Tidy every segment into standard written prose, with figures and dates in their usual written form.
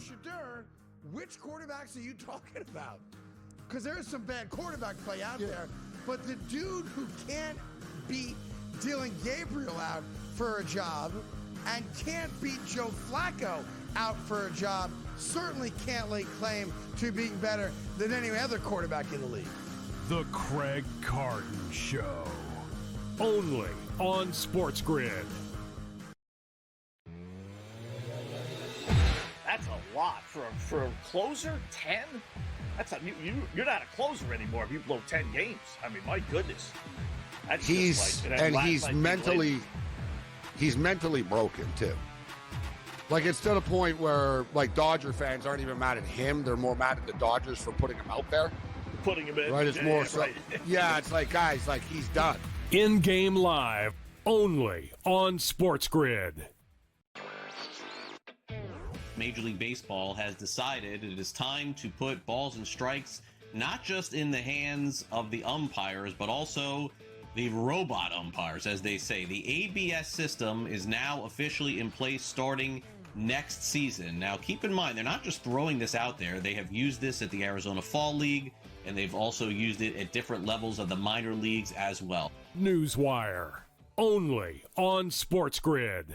Shadur, which quarterbacks are you talking about? Because there's some bad quarterback play out there, but the dude who can't beat Dylan Gabriel out for a job and can't beat Joe Flacco out for a job certainly can't lay claim to being better than any other quarterback in the league. The Craig Carton Show, only on SportsGrid. That's a lot for a closer. 10. That's you're not a closer anymore if you blow 10 games. I mean, my goodness. That's he's mentally broken too. Like, it's to the point where, like, Dodger fans aren't even mad at him; they're more mad at the Dodgers for putting him out there. Putting him in, right? It's more so. Right. Yeah, it's like, guys, like, he's done. In-game live, only on SportsGrid. Major League Baseball has decided it is time to put balls and strikes not just in the hands of the umpires, but also the robot umpires, as they say. The ABS system is now officially in place starting next season. Now, keep in mind, they're not just throwing this out there. They have used this at the Arizona Fall League, and they've also used it at different levels of the minor leagues as well. Newswire, only on SportsGrid.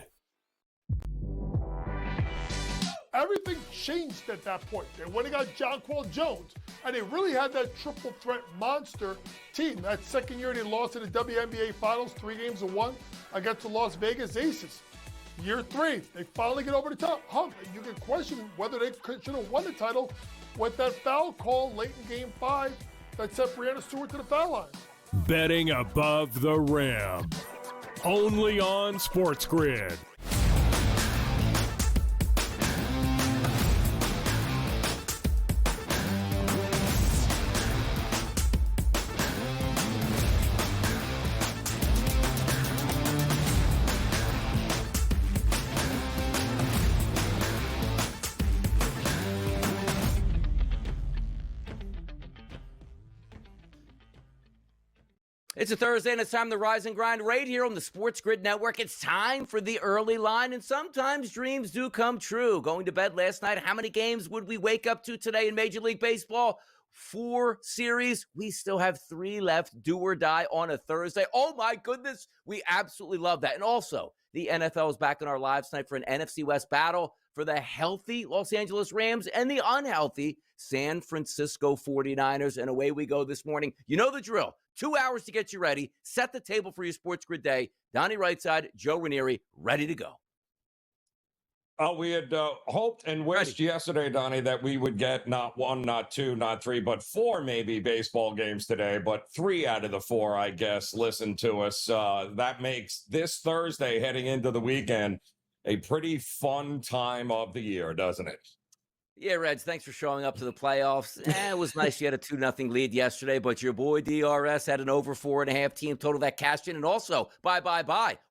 Everything changed at that point. They went and got Jonquil Jones, and they really had that triple threat monster team. That second year they lost in the WNBA Finals, 3-1 against the Las Vegas Aces. Year 3, they finally get over the top hump. And you can question whether they should have won the title with that foul call late in Game 5 that sent Breanna Stewart to the foul line. Betting above the rim, only on SportsGrid. It's a Thursday, and it's time to rise and grind right here on the SportsGrid Network. It's time for the early line, and sometimes dreams do come true. Going to bed last night, how many games would we wake up to today in Major League Baseball? 4 series. We still have 3 left, do or die on a Thursday. Oh, my goodness. We absolutely love that. And also, the NFL is back in our lives tonight for an NFC West battle for the healthy Los Angeles Rams and the unhealthy San Francisco 49ers. And away we go this morning. You know the drill. 2 hours to get you ready. Set the table for your SportsGrid day. Donnie Rightside, Joe Ranieri, ready to go. We had hoped and wished yesterday, Donnie, that we would get not 1, not 2, not 3, but 4 maybe baseball games today. But 3 out of the 4, I guess, listen to us. That makes this Thursday heading into the weekend a pretty fun time of the year, doesn't it? Yeah, Reds, thanks for showing up to the playoffs. It was nice you had a 2-0 lead yesterday, but your boy DRS had an over 4.5 team total that cashed in. And also, bye.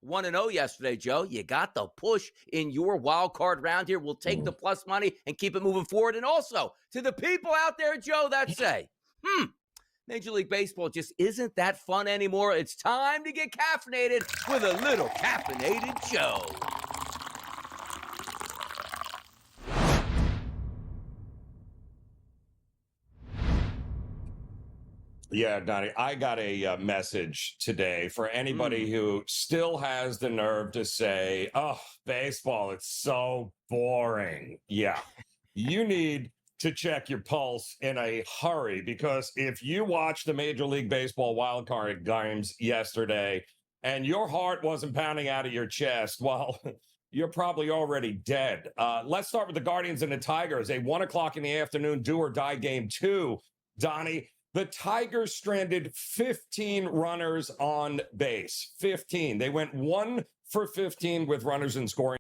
1-0 yesterday, Joe. You got the push in your wild card round here. We'll take the plus money and keep it moving forward. And also, to the people out there, Joe, that say, Major League Baseball just isn't that fun anymore. It's time to get caffeinated with a little Caffeinated Joe. Yeah, Donnie, I got a message today for anybody who still has the nerve to say, oh, baseball, it's so boring. Yeah, you need to check your pulse in a hurry, because if you watched the Major League Baseball wildcard games yesterday and your heart wasn't pounding out of your chest, well, you're probably already dead. Let's start with the Guardians and the Tigers, a 1 o'clock in the afternoon do-or-die game 2, Donnie. The Tigers stranded 15 runners on base. 15. They went 1 for 15 with runners in scoring.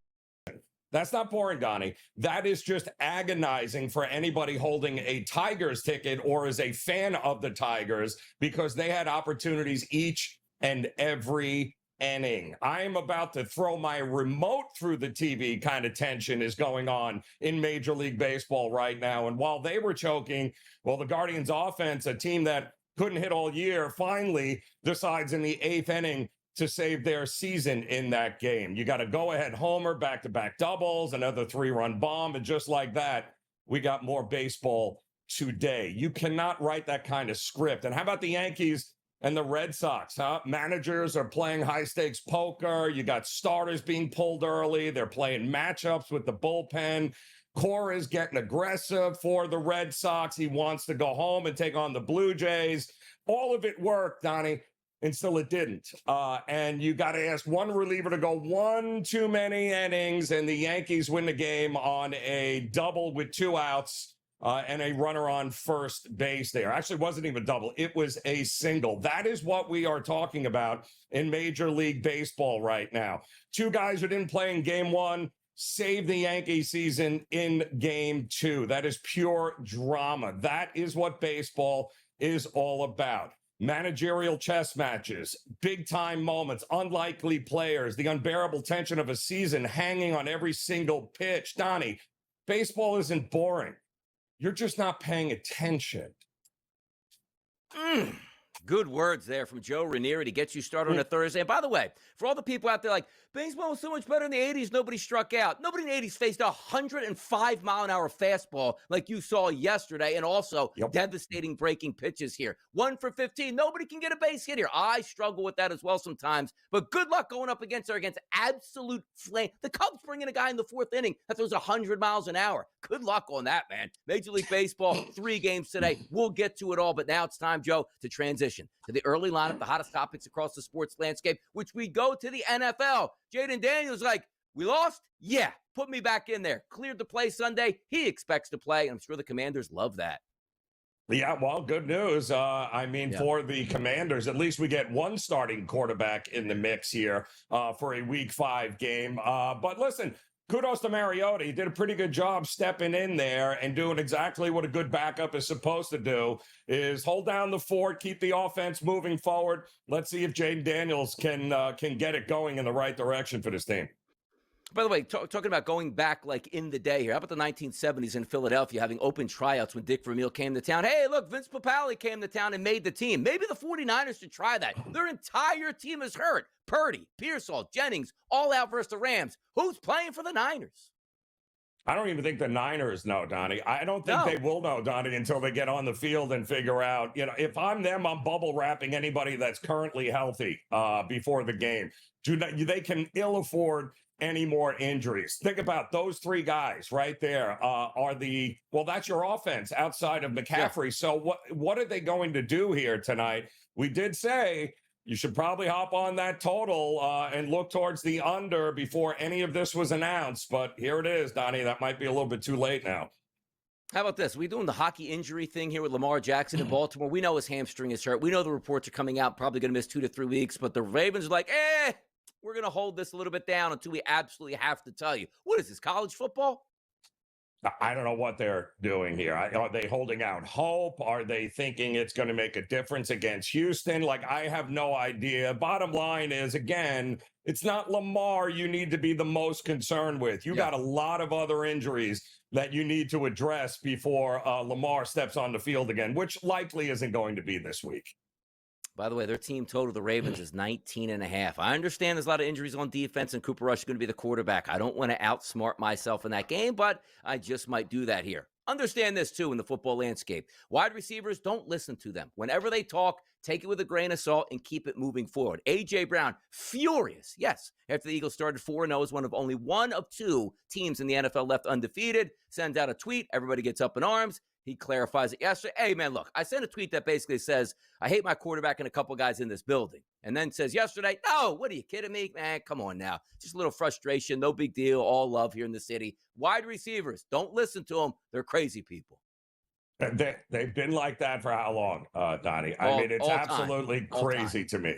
That's not boring, Donnie. That is just agonizing for anybody holding a Tigers ticket or is a fan of the Tigers, because they had opportunities each and every inning. I am about to throw my remote through the TV kind of tension is going on in Major League Baseball right now. And while they were choking, well, the Guardians offense, a team that couldn't hit all year, finally decides in the 8th inning to save their season in that game. You got a go-ahead homer, back-to-back doubles, another 3-run bomb, and just like that, we got more baseball today. You cannot write that kind of script. And how about the Yankees and the Red Sox, huh? Managers are playing high-stakes poker. You got starters being pulled early. They're playing matchups with the bullpen. Cora is getting aggressive for the Red Sox. He wants to go home and take on the Blue Jays. All of it worked, Donnie, until it didn't. And you got to ask one reliever to go one too many innings, and the Yankees win the game on a double with 2 outs. And a runner on first base there. Actually, it wasn't even a double. It was a single. That is what we are talking about in Major League Baseball right now. 2 guys who didn't play in game 1 saved the Yankee season in game 2. That is pure drama. That is what baseball is all about. Managerial chess matches, big-time moments, unlikely players, the unbearable tension of a season hanging on every single pitch. Donnie, baseball isn't boring. You're just not paying attention. Good words there from Joe Ranieri to get you started on a Thursday. And by the way, for all the people out there like, baseball was so much better in the 80s, nobody struck out. Nobody in the 80s faced a 105-mile-an-hour fastball like you saw yesterday, and also devastating breaking pitches here. 1 for 15. Nobody can get a base hit here. I struggle with that as well sometimes, but good luck going up against absolute flame. The Cubs bring in a guy in the 4th inning that throws 100 miles an hour. Good luck on that, man. Major League Baseball, 3 games today. We'll get to it all, but now it's time, Joe, to transition to the early lineup, the hottest topics across the sports landscape, which we go to the NFL. Jaden Daniels like, we lost? Yeah, put me back in there. Cleared to play Sunday. He expects to play, and I'm sure the Commanders love that. Yeah, well, good news. For the Commanders, at least we get one starting quarterback in the mix here for a Week 5 game. But listen, kudos to Mariota. He did a pretty good job stepping in there and doing exactly what a good backup is supposed to do, is hold down the fort, keep the offense moving forward. Let's see if Jaden Daniels can get it going in the right direction for this team. By the way, talking about going back like in the day here, how about the 1970s in Philadelphia having open tryouts when Dick Vermeil came to town? Hey, look, Vince Papale came to town and made the team. Maybe the 49ers should try that. Their entire team is hurt. Purdy, Pearsall, Jennings, all out versus the Rams. Who's playing for the Niners? I don't even think the Niners know, Donnie. I don't think they will know, Donnie, until they get on the field and figure out, if I'm them, I'm bubble wrapping anybody that's currently healthy before the game. They can ill afford any more injuries. Think about those 3 guys right there that's your offense outside of McCaffrey. Yeah. So what are they going to do here tonight? We did say you should probably hop on that total and look towards the under before any of this was announced. But here it is, Donnie. That might be a little bit too late now. How about this? We doing the hockey injury thing here with Lamar Jackson in Baltimore. We know his hamstring is hurt. We know the reports are coming out, probably going to miss 2 to 3 weeks. But the Ravens are like, we're going to hold this a little bit down until we absolutely have to tell you. What is this, college football? I don't know what they're doing here. Are they holding out hope? Are they thinking it's going to make a difference against Houston? I have no idea. Bottom line is, again, it's not Lamar you need to be the most concerned with. You got a lot of other injuries that you need to address before Lamar steps on the field again, which likely isn't going to be this week. By the way, their team total, the Ravens, is 19.5. I understand there's a lot of injuries on defense, and Cooper Rush is going to be the quarterback. I don't want to outsmart myself in that game, but I just might do that here. Understand this, too, in the football landscape. Wide receivers, don't listen to them. Whenever they talk, take it with a grain of salt and keep it moving forward. A.J. Brown, furious, yes, after the Eagles started 4-0 as one of only 1 of 2 teams in the NFL left undefeated, sends out a tweet. Everybody gets up in arms. He clarifies it yesterday. Hey, man, look, I sent a tweet that basically says, I hate my quarterback and a couple guys in this building. And then says yesterday, no, what are you kidding me? Man, come on now. Just a little frustration. No big deal. All love here in the city. Wide receivers, don't listen to them. They're crazy people. They've been like that for how long, Donnie? I mean, it's absolutely crazy to me.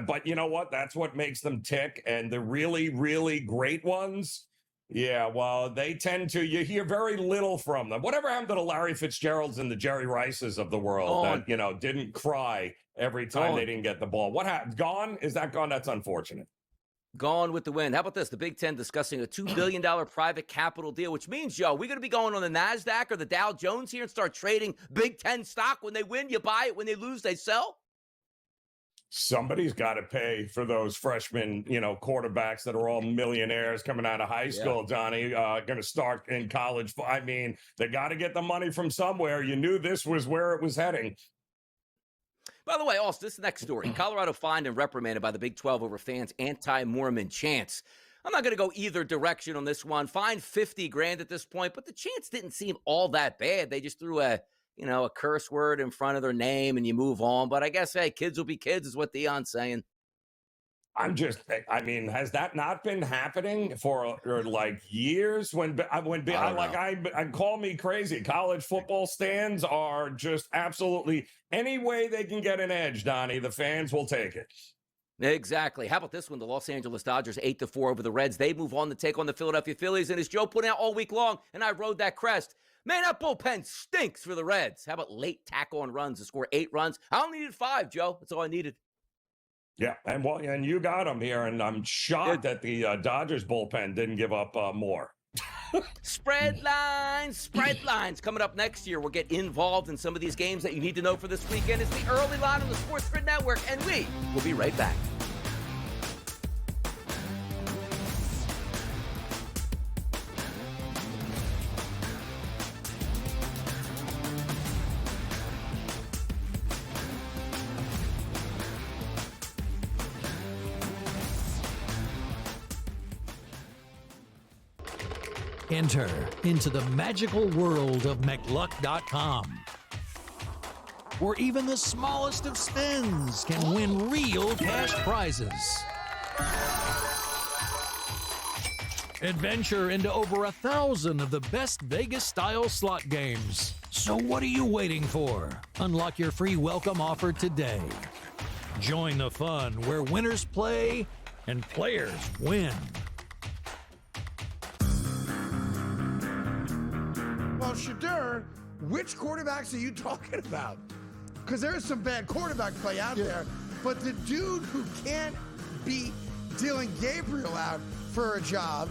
But you know what? That's what makes them tick. And the really, really great ones, yeah, well, they tend to, you hear very little from them. Whatever happened to the Larry Fitzgeralds and the Jerry Rices of the world that, didn't cry every time they didn't get the ball? What happened? Gone? Is that gone? That's unfortunate. Gone with the wind. How about this? The Big Ten discussing a $2 billion private capital deal, which means, Joe, we're going to be going on the NASDAQ or the Dow Jones here and start trading Big Ten stock. When they win, you buy it. When they lose, they sell. somebody's got to pay for those freshmen, quarterbacks that are all millionaires coming out of high school, Donnie, going to start in college. I mean, they got to get the money from somewhere. You knew this was where it was heading. By the way, also, this next story. Colorado fined and reprimanded by the Big 12 over fans' anti-Mormon chants. I'm not going to go either direction on this one. Fined $50,000 at this point, but the chants didn't seem all that bad. They just threw a curse word in front of their name and you move on. But I guess, hey, kids will be kids is what Deion's saying. Has that not been happening for like years? Call me crazy. College football stands are just absolutely any way they can get an edge, Donnie. The fans will take it. Exactly. How about this one? The Los Angeles Dodgers 8-4 over the Reds. They move on to take on the Philadelphia Phillies. And as Joe put out all week long, and I rode that crest, man, that bullpen stinks for the Reds. How about late tack-on runs to score 8 runs? I only needed 5, Joe. That's all I needed. Yeah, and you got them here, and I'm shocked that the Dodgers bullpen didn't give up more. Spreadlines coming up next year. We'll get involved in some of these games that you need to know for this weekend. It's the early line on the SportsGrid Network, and we will be right back. Enter into the magical world of McLuck.com, where even the smallest of spins can win real cash prizes. Adventure into over 1,000 of the best Vegas-style slot games. So what are you waiting for? Unlock your free welcome offer today. Join the fun where winners play and players win. Well, Shadur, which quarterbacks are you talking about? Because there is some bad quarterback play out there, but the dude who can't beat Dylan Gabriel out for a job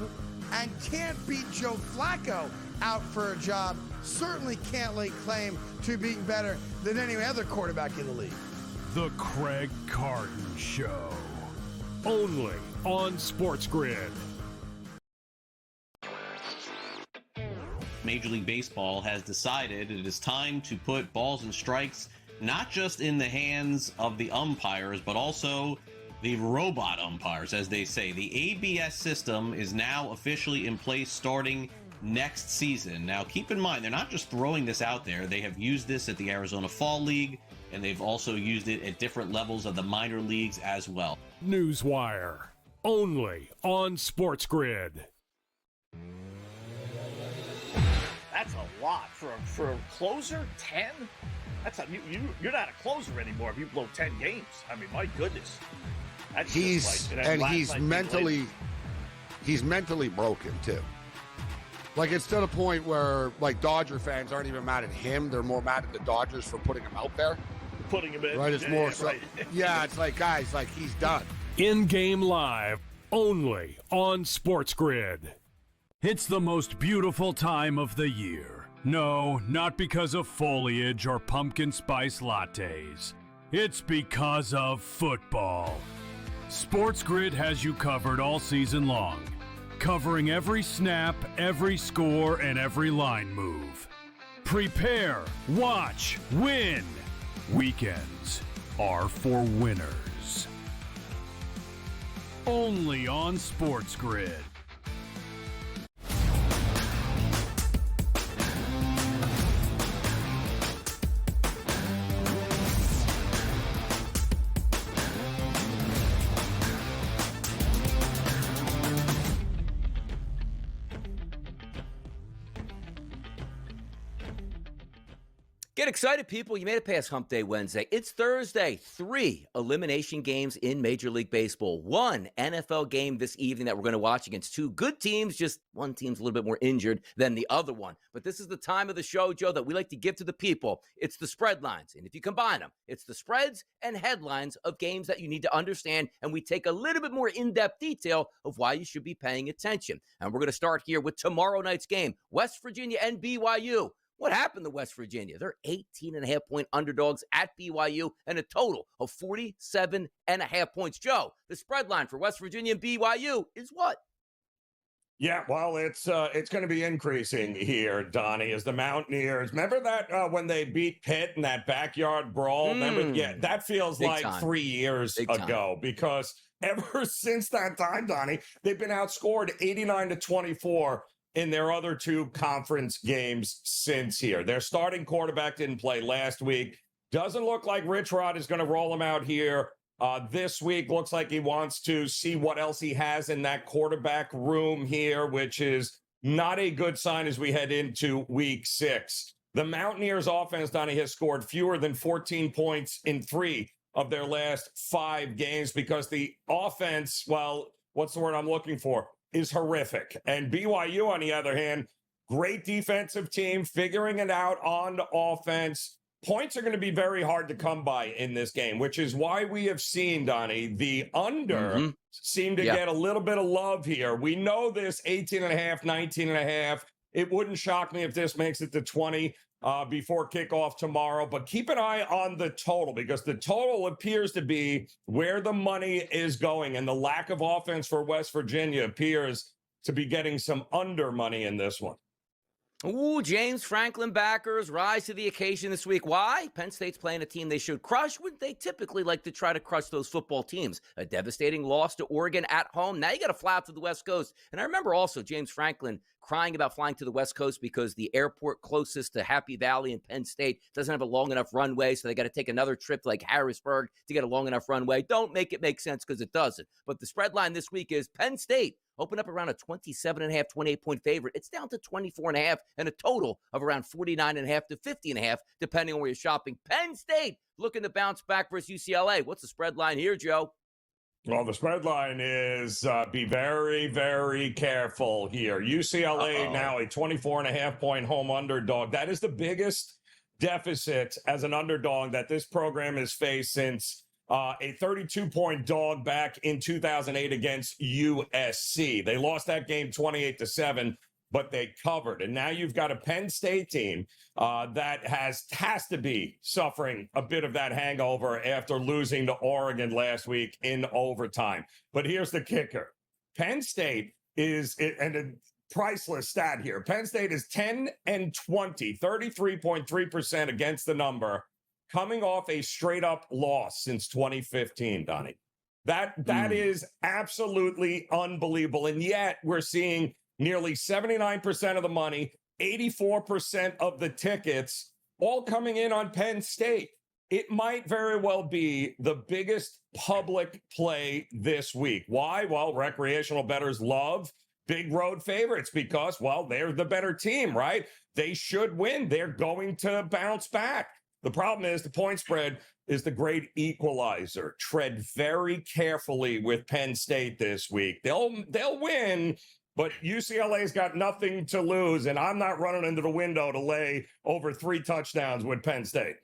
and can't beat Joe Flacco out for a job certainly can't lay claim to being better than any other quarterback in the league. The Craig Carton Show. Only on SportsGrid. Major League Baseball has decided it is time to put balls and strikes not just in the hands of the umpires, but also the robot umpires, as they say. The ABS system is now officially in place starting next season. Now, keep in mind, they're not just throwing this out there. They have used this at the Arizona Fall League, and they've also used it at different levels of the minor leagues as well. Newswire. Only on SportsGrid. That's a lot for a closer. 10. You're not a closer anymore if you blow 10 games. I mean, my goodness. That's he's mentally broken too. Like, it's to the point where like Dodger fans aren't even mad at him; they're more mad at the Dodgers for putting him out there. Putting him in. Right? It's more so. Right. Yeah, it's like, guys, like, he's done. In-game live. Only on SportsGrid. It's the most beautiful time of the year. No, not because of foliage or pumpkin spice lattes. It's because of football. SportsGrid has you covered all season long, covering every snap, every score, and every line move. Prepare, watch, win. Weekends are for winners. Only on SportsGrid. Get excited, people. You made it past Hump Day Wednesday. It's Thursday. 3 elimination games in Major League Baseball. 1 NFL game this evening that we're going to watch against 2 good teams. Just one team's a little bit more injured than the other one. But this is the time of the show, Joe, that we like to give to the people. It's the spread lines. And if you combine them, it's the spreads and headlines of games that you need to understand. And we take a little bit more in-depth detail of why you should be paying attention. And we're going to start here with tomorrow night's game. West Virginia and BYU. What happened to West Virginia? They're 18.5-point underdogs at BYU and a total of 47.5 points. Joe, the spread line for West Virginia and BYU is what? Yeah, well, it's going to be increasing here, Donnie, as the Mountaineers. Remember that when they beat Pitt in that backyard brawl? Remember? Yeah, that feels Big like time. 3 years ago because ever since that time, Donnie, they've been outscored 89-24 in their other 2 conference games since here. Their starting quarterback didn't play last week. Doesn't look like Rich Rod is going to roll him out here this week. Looks like he wants to see what else he has in that quarterback room here, which is not a good sign as we head into week 6. The Mountaineers offense, Donnie, has scored fewer than 14 points in 3 of their last 5 games because the offense, well, what's the word I'm looking for, is horrific. And BYU, on the other hand, great defensive team, figuring it out on offense. Points are going to be very hard to come by in this game, which is why we have seen, Donnie, the under seem to get a little bit of love here. We know this 18.5, 19.5. It wouldn't shock me if this makes it to 20 before kickoff tomorrow, but keep an eye on the total because the total appears to be where the money is going, and the lack of offense for West Virginia appears to be getting some under money in this one. Ooh, James Franklin backers rise to the occasion this week. Why? Penn State's playing a team they should crush when they typically like to try to crush those football teams. A devastating loss to Oregon at home. Now you got to fly out to the West Coast. And I remember also James Franklin crying about flying to the West Coast because the airport closest to Happy Valley in Penn State doesn't have a long enough runway, so they got to take another trip to like Harrisburg to get a long enough runway. Don't make it make sense because it doesn't. But the spread line this week is Penn State open up around a 27.5, 28-point favorite. It's down to 24.5 and a total of around 49.5 to 50.5, depending on where you're shopping. Penn State looking to bounce back versus UCLA. What's the spread line here, Joe? Well, the spread line is be very, very careful here. UCLA now a 24.5-point home underdog. That is the biggest deficit as an underdog that this program has faced since a 32-point dog back in 2008 against USC. They lost that game 28-7, but they covered. And now you've got a Penn State team that has to be suffering a bit of that hangover after losing to Oregon last week in overtime. But here's the kicker. Penn State is, and a priceless stat here, Penn State is 10-20, 33.3% against the number, coming off a straight-up loss since 2015, Donnie. That is absolutely unbelievable. And yet we're seeing nearly 79% of the money, 84% of the tickets, all coming in on Penn State. It might very well be the biggest public play this week. Why? Well, recreational bettors love big road favorites because, well, they're the better team, right? They should win. They're going to bounce back. The problem is the point spread is the great equalizer. Tread very carefully with Penn State this week. They'll win, but UCLA's got nothing to lose, and I'm not running into the window to lay over 3 touchdowns with Penn State.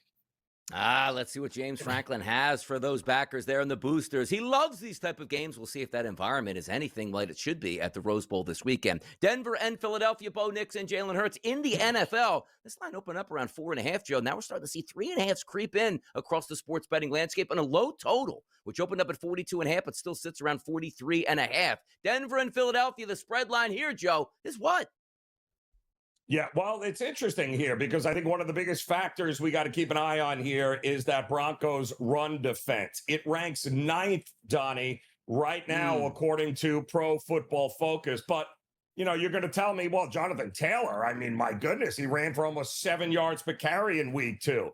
Let's see what James Franklin has for those backers there in the boosters. He loves these type of games. We'll see if that environment is anything like it should be at the Rose Bowl this weekend. Denver and Philadelphia, Bo Nix and Jalen Hurts in the NFL. This line opened up around 4.5, Joe. Now we're starting to see 3.5s creep in across the sports betting landscape and a low total, which opened up at 42.5, but still sits around 43.5. Denver and Philadelphia, the spread line here, Joe, is what? Yeah, well, it's interesting here because I think one of the biggest factors we got to keep an eye on here is that Broncos run defense. It ranks 9th, Donnie, right now, according to Pro Football Focus. But, you know, you're going to tell me, well, Jonathan Taylor, I mean, my goodness, he ran for almost 7 yards per carry in week 2.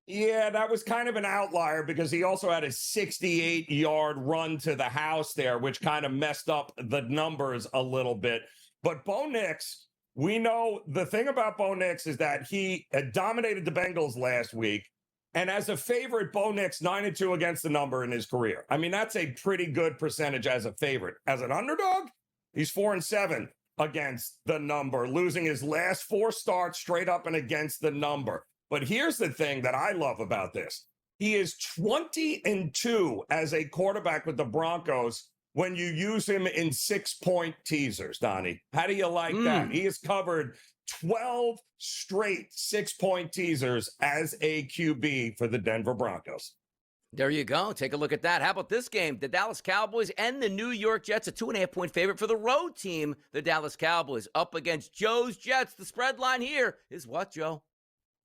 Yeah, that was kind of an outlier because he also had a 68-yard run to the house there, which kind of messed up the numbers a little bit. But Bo Nix, we know the thing about Bo Nix is that he had dominated the Bengals last week. And as a favorite, Bo Nix 9-2 against the number in his career. I mean, that's a pretty good percentage as a favorite. As an underdog, he's 4-7 against the number, losing his last 4 starts straight up and against the number. But here's the thing that I love about this. He is 20-2 as a quarterback with the Broncos when you use him in 6-point teasers, Donnie. How do you like that? He has covered 12 straight 6-point teasers as a QB for the Denver Broncos. There you go. Take a look at that. How about this game? The Dallas Cowboys and the New York Jets, a 2.5-point favorite for the road team. The Dallas Cowboys up against Joe's Jets. The spread line here is what, Joe?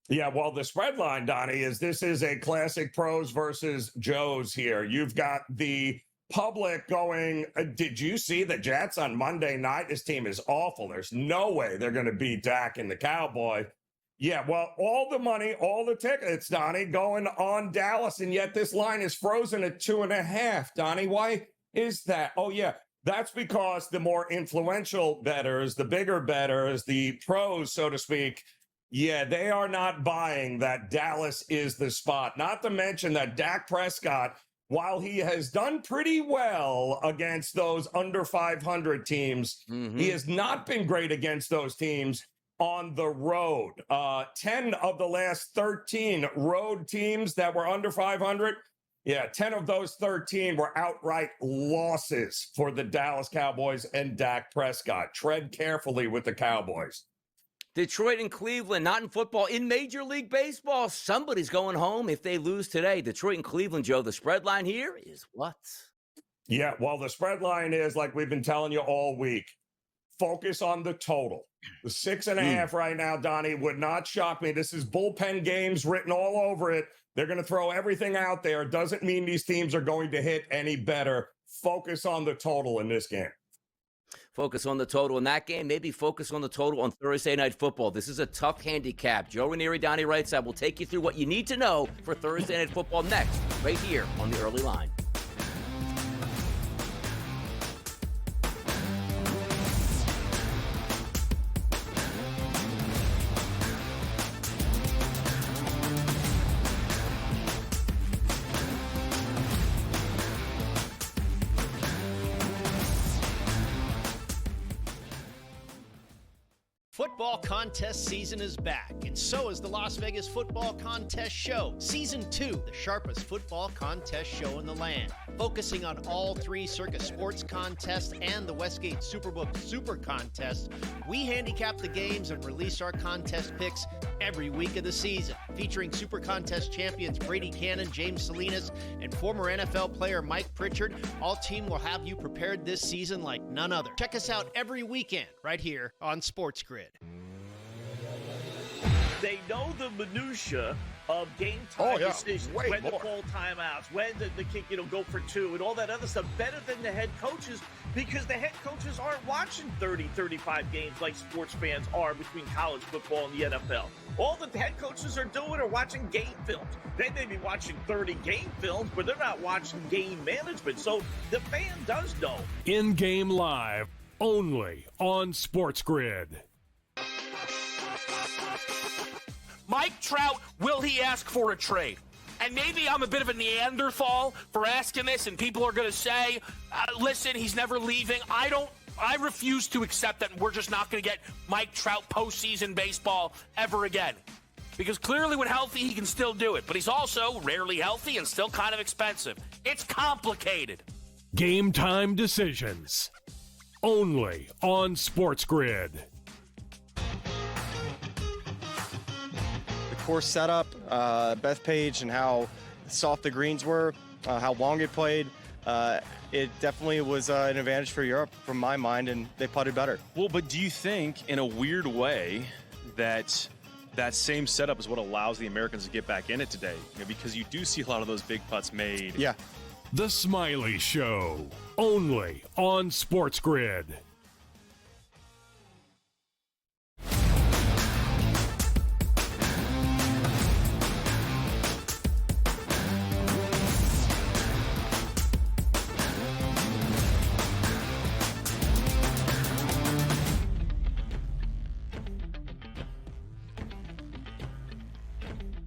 Yeah, well, the spread line, Donnie, is this is a classic pros versus Joes here. You've got the public going, did you see the Jets on Monday night? This team is awful. There's no way they're going to beat Dak and the Cowboys. Yeah, well, all the money, all the tickets, Donnie, going on Dallas, and yet this line is frozen at 2.5. Donnie, why is that? Oh, yeah, that's because the more influential bettors, the bigger bettors, the pros, so to speak, yeah, they are not buying that Dallas is the spot. Not to mention that Dak Prescott, while he has done pretty well against those under 500 teams, he has not been great against those teams on the road. 10 of the last 13 road teams that were under 500, 10 of those 13 were outright losses for the Dallas Cowboys and Dak Prescott. Tread carefully with the Cowboys. Detroit and Cleveland, not in football, in Major League Baseball. Somebody's going home if they lose today. Detroit and Cleveland, Joe. The spread line here is what? Yeah, well, the spread line is, like we've been telling you all week, focus on the total. The 6.5 right now, Donnie, would not shock me. This is bullpen games written all over it. They're going to throw everything out there. Doesn't mean these teams are going to hit any better. Focus on the total in this game. Focus on the total in that game. Maybe focus on the total on Thursday Night Football. This is a tough handicap. Joe Ranieri, Donnie Rightside will take you through what you need to know for Thursday Night Football next, right here on the early line. Football contest season is back, and so is the Las Vegas Football Contest Show. Season 2, the sharpest football contest show in the land. Focusing on all 3 Circus Sports contests and the Westgate Superbook Super Contest, we handicap the games and release our contest picks every week of the season. Featuring Super Contest champions Brady Cannon, James Salinas, and former NFL player Mike Pritchard, all team will have you prepared this season like none other. Check us out every weekend right here on SportsGrid. They know the minutia of game time decisions, when to call timeouts, when the kick, go for 2, and all that other stuff better than the head coaches, because the head coaches aren't watching 30, 35 games like sports fans are between college football and the NFL. All the head coaches are doing are watching game films. They may be watching 30 game films, but they're not watching game management. So the fan does know. In-game live, only on SportsGrid. Mike Trout, will he ask for a trade? And maybe I'm a bit of a Neanderthal for asking this, and people are going to say, listen, he's never leaving. I refuse to accept that we're just not going to get Mike Trout postseason baseball ever again. Because clearly when healthy, he can still do it. But he's also rarely healthy and still kind of expensive. It's complicated. Game time decisions. Only on SportsGrid. Course setup, Bethpage, and how soft the greens were, how long it played. It definitely was an advantage for Europe from my mind, and they putted better. Well, but do you think, in a weird way, that same setup is what allows the Americans to get back in it today? Because you do see a lot of those big putts made. Yeah. The Smiley Show, only on SportsGrid.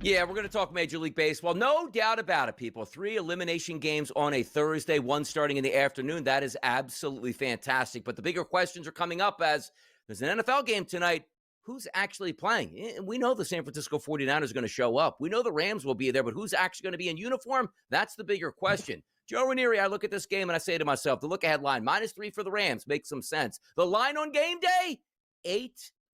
Yeah, we're going to talk Major League Baseball. No doubt about it, people. 3 elimination games on a Thursday, 1 starting in the afternoon. That is absolutely fantastic. But the bigger questions are coming up as there's an NFL game tonight. Who's actually playing? We know the San Francisco 49ers are going to show up. We know the Rams will be there, but who's actually going to be in uniform? That's the bigger question. Joe Ranieri, I look at this game and I say to myself, the look-ahead line, -3 for the Rams makes some sense. The line on game day,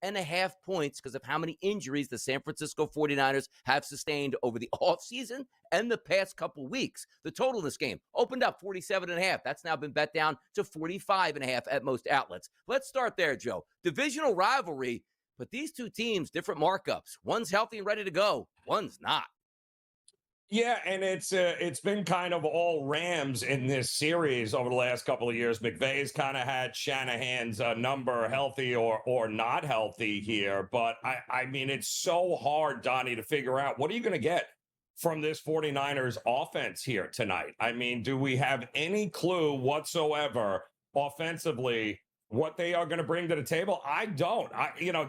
8.5 points because of how many injuries the San Francisco 49ers have sustained over the offseason and the past couple weeks. The total in this game opened up 47.5. That's now been bet down to 45.5 at most outlets. Let's start there, Joe. Divisional rivalry, but these two teams, different markups. One's healthy and ready to go. One's not. Yeah, and it's been kind of all Rams in this series over the last couple of years. McVay's kind of had Shanahan's number, healthy or not healthy here. But, I mean, it's so hard, Donnie, to figure out what are you going to get from this 49ers offense here tonight? I mean, do we have any clue whatsoever offensively what they are going to bring to the table? I don't.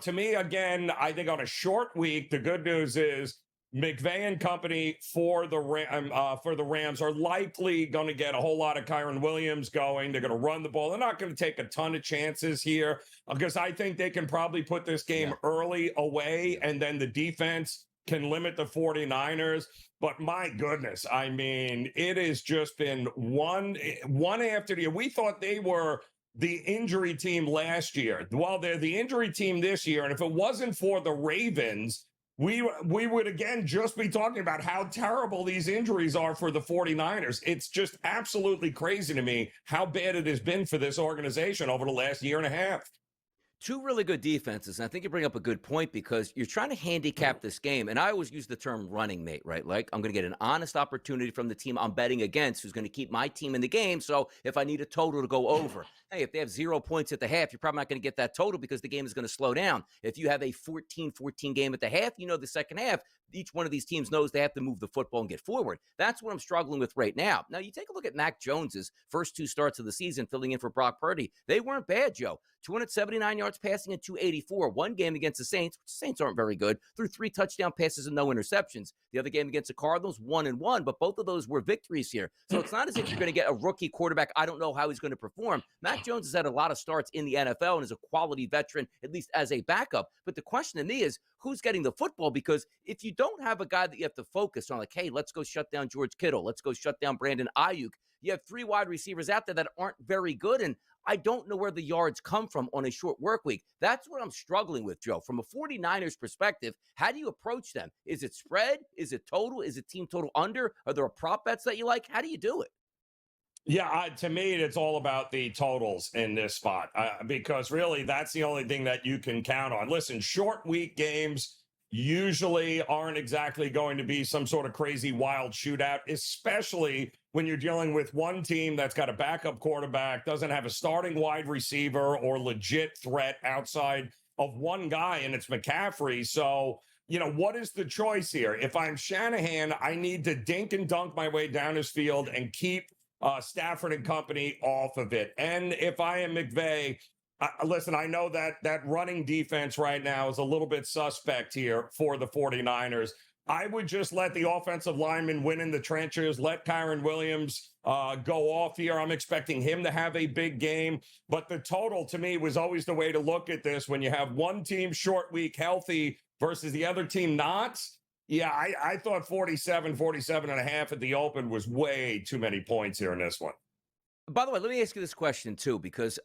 To me, again, I think on a short week, the good news is McVay and company for the Rams are likely going to get a whole lot of Kyren Williams going. They're going to run the ball. They're not going to take a ton of chances here because I think they can probably put this game early away, and then the defense can limit the 49ers. But my goodness, I mean, it has just been one after the other. We thought they were the injury team last year. Well, they're the injury team this year, and if it wasn't for the Ravens, we would, again, just be talking about how terrible these injuries are for the 49ers. It's just absolutely crazy to me how bad it has been for this organization over the last year and a half. Two really good defenses, and I think you bring up a good point because you're trying to handicap this game, and I always use the term running mate, right? Like, I'm going to get an honest opportunity from the team I'm betting against who's going to keep my team in the game, so if I need a total to go over, hey, if they have 0 points at the half, you're probably not going to get that total because the game is going to slow down. If you have a 14-14 game at the half, the second half, each one of these teams knows they have to move the football and get forward. That's what I'm struggling with right now. Now, you take a look at Mac Jones's first 2 starts of the season, filling in for Brock Purdy. They weren't bad, Joe. 279 yards passing and 284. One game against the Saints, which the Saints aren't very good, threw 3 touchdown passes and no interceptions. The other game against the Cardinals, 1-1, but both of those were victories here. So it's not as if you're going to get a rookie quarterback. I don't know how he's going to perform. Mac Jones has had a lot of starts in the NFL and is a quality veteran, at least as a backup. But the question to me is, who's getting the football? Because if you don't have a guy that you have to focus on, like, hey, let's go shut down George Kittle, let's go shut down Brandon Ayuk, you have 3 wide receivers out there that aren't very good, and I don't know where the yards come from on a short work week. That's what I'm struggling with, Joe. From a 49ers perspective, how do you approach them? Is it spread? Is it total? Is it team total under? Are there prop bets that you like? How do you do it? Yeah, to me, it's all about the totals in this spot because really that's the only thing that you can count on. Listen, short week games usually aren't exactly going to be some sort of crazy wild shootout, especially when you're dealing with one team that's got a backup quarterback, doesn't have a starting wide receiver or legit threat outside of one guy, and it's McCaffrey. So, what is the choice here? If I'm Shanahan, I need to dink and dunk my way down his field and keep Stafford and company off of it. And if I am McVay, listen, I know that running defense right now is a little bit suspect here for the 49ers. I would just let the offensive linemen win in the trenches, let Kyren Williams go off here. I'm expecting him to have a big game. But the total, to me, was always the way to look at this. When you have one team short week healthy versus the other team not, yeah, I thought 47 and a half at the open was way too many points here in this one. By the way, let me ask you this question, too, because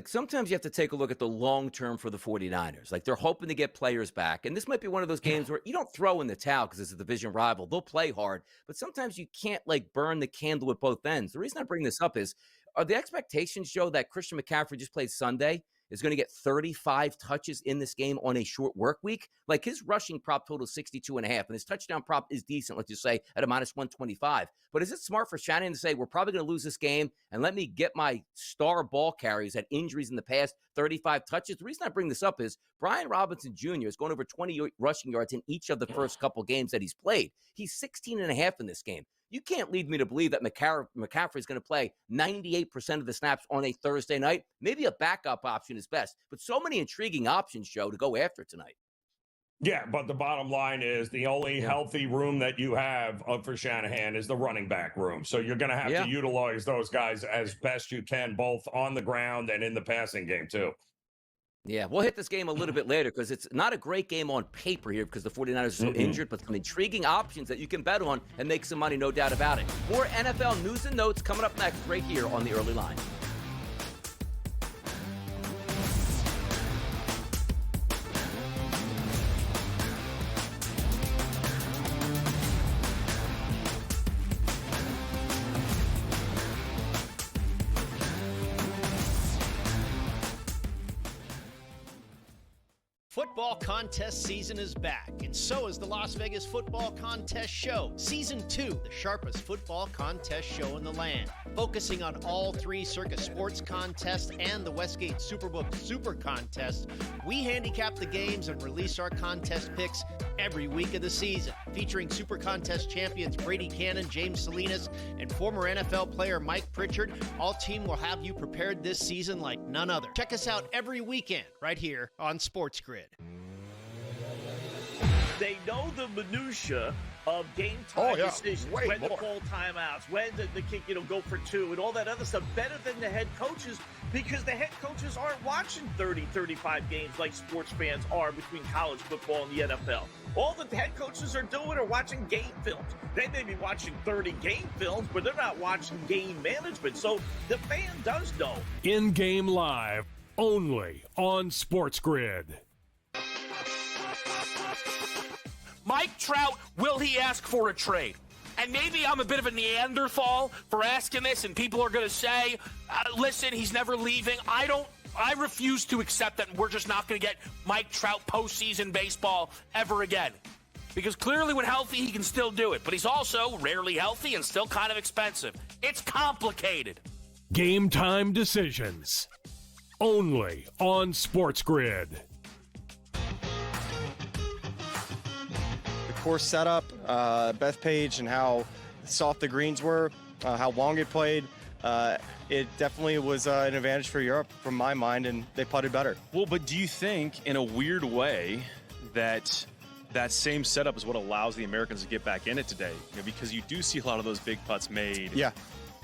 sometimes you have to take a look at the long term for the 49ers. Like, they're hoping to get players back. And this might be one of those games where you don't throw in the towel because it's a division rival. They'll play hard. But sometimes you can't, burn the candle at both ends. The reason I bring this up is, are the expectations, Joe, that Christian McCaffrey just played Sunday is going to get 35 touches in this game on a short work week? Like, his rushing prop total is 62.5, and his touchdown prop is decent, let's just say, at a minus 125. But is it smart for Shannon to say, we're probably going to lose this game, and let me get my star ball carriers at injuries in the past, 35 touches? The reason I bring this up is Brian Robinson Jr. is going over 20 rushing yards in each of the first couple games that he's played. He's 16.5 in this game. You can't lead me to believe that McCaffrey is going to play 98% of the snaps on a Thursday night. Maybe a backup option is best, but so many intriguing options, Joe, to go after tonight. Yeah, but the bottom line is the only healthy room that you have for Shanahan is the running back room. So you're going to have to utilize those guys as best you can, both on the ground and in the passing game, too. Yeah, we'll hit this game a little bit later because it's not a great game on paper here because the 49ers are so injured, but some intriguing options that you can bet on and make some money, no doubt about it. More NFL news and notes coming up next right here on The Early Line. football contest season is back, and so is the Las Vegas Football Contest Show. Season 2, the sharpest football contest show in the land. Focusing on all three Circa Sports contests and the Westgate Superbook Super Contest, we handicap the games and release our contest picks every week of the season. Featuring Super Contest champions Brady Cannon, James Salinas, and former NFL player Mike Pritchard, all team will have you prepared this season like none other. Check us out every weekend right here on SportsGrid. They know the minutia of game time decisions, when to call timeouts, when the kick, go for two, and all that other stuff better than the head coaches, because the head coaches aren't watching 30, 35 games like sports fans are between college football and the NFL. All the head coaches are doing are watching game films. They may be watching 30 game films, but they're not watching game management. So the fan does know. In-game live, only on SportsGrid. Mike Trout, will he ask for a trade? And maybe I'm a bit of a Neanderthal for asking this, and people are going to say, listen, he's never leaving. I refuse to accept that we're just not going to get Mike Trout postseason baseball ever again. Because clearly when healthy, he can still do it. But he's also rarely healthy and still kind of expensive. It's complicated. Game time decisions. Only on SportsGrid. Course setup, Bethpage, and how soft the greens were, how long it played. It definitely was an advantage for Europe, from my mind, and they putted better. Well, but do you think, in a weird way, that same setup is what allows the Americans to get back in it today? Because you do see a lot of those big putts made. Yeah.